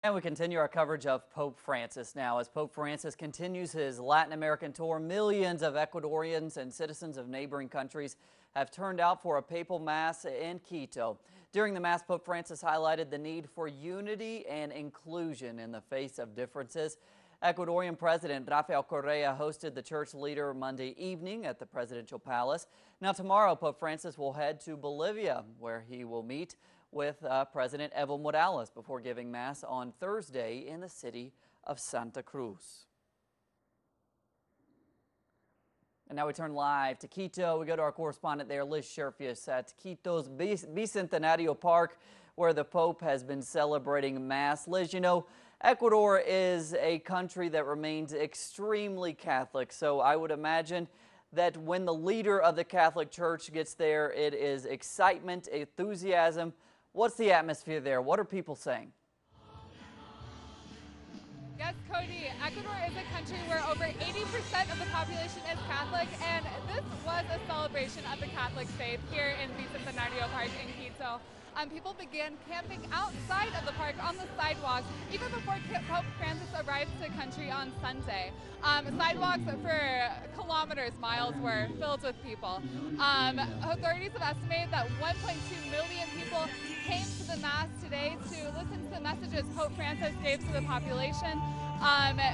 And we continue our coverage of Pope Francis now. As Pope Francis continues his Latin American tour, millions of Ecuadorians and citizens of neighboring countries have turned out for a papal mass in Quito. During the mass, Pope Francis highlighted the need for unity and inclusion in the face of differences. Ecuadorian President Rafael Correa hosted the church leader Monday evening at the presidential palace. Now tomorrow, Pope Francis will head to Bolivia, where he will meet with President Evo Morales before giving Mass on Thursday in the city of Santa Cruz. And now we turn live to Quito. We go to our correspondent there, Liz Sherfius, at Quito's Bicentenario Park, where the Pope has been celebrating Mass. Liz, you know, Ecuador is a country that remains extremely Catholic, so I would imagine that when the leader of the Catholic Church gets there, it is excitement, enthusiasm. What's the atmosphere there? What are people saying? Yes, Cody, Ecuador is a country where over 80% of the population is Catholic, and this was a celebration of the Catholic faith here in Bicentenario Park in Quito. People began camping outside of the park on the sidewalks even before Pope Francis arrived to the country on Sunday. Sidewalks for kilometers, miles were filled with people. Authorities have estimated that 1.2 million people came to the Mass today to listen to the messages Pope Francis gave to the population.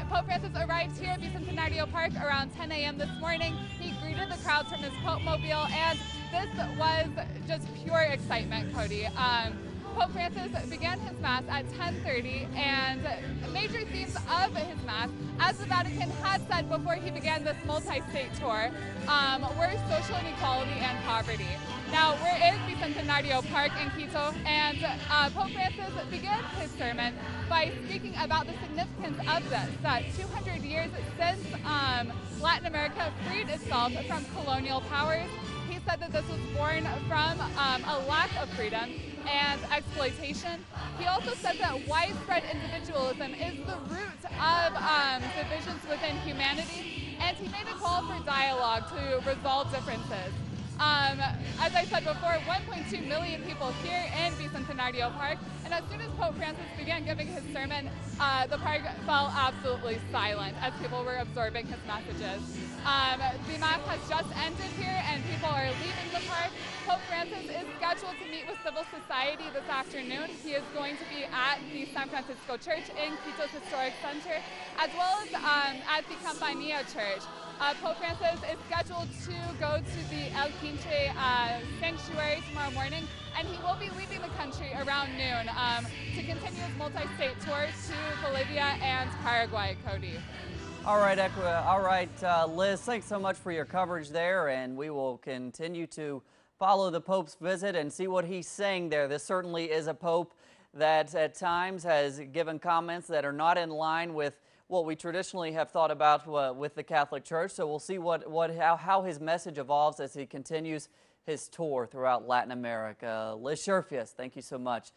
Pope Francis arrived here at Bicentenario Park around 10 a.m. this morning. He greeted the crowds from his Pope Mobile, and this was just pure excitement, Cody. Pope Francis began his Mass at 10:30, and major themes of his Mass, as the Vatican had said before he began this multi-state tour, were social inequality and poverty. Now, we're in Bicentenario Park in Quito, and Pope Francis began his sermon by speaking about the significance of this, that 200 years since Latin America freed itself from colonial powers. He said that this was born from a lack of freedom and exploitation. He also said that widespread individualism is the root of divisions within humanity, and he made a call for dialogue to resolve differences. As I said before, 1.2 million people here in Bicentenario Park, and as soon as Pope Francis began giving his sermon, the park fell absolutely silent as people were absorbing his messages. The Mass has just ended here and people are leaving the park. Pope Francis is scheduled to meet with civil society this afternoon. He is going to be at the San Francisco Church in Quito's Historic Center, as well as at the Campanilla Church. Pope Francis is scheduled to go to the El Quinche sanctuary tomorrow morning, and he will be leaving the country around noon to continue his multi-state tour to Bolivia and Paraguay, Cody. All right, Liz, thanks so much for your coverage there, and we will continue to follow the Pope's visit and see what he's saying there. This certainly is a Pope that at times has given comments that are not in line with what we traditionally have thought about with the Catholic Church. So we'll see how his message evolves as he continues his tour throughout Latin America. Liz Sherfius, thank you so much.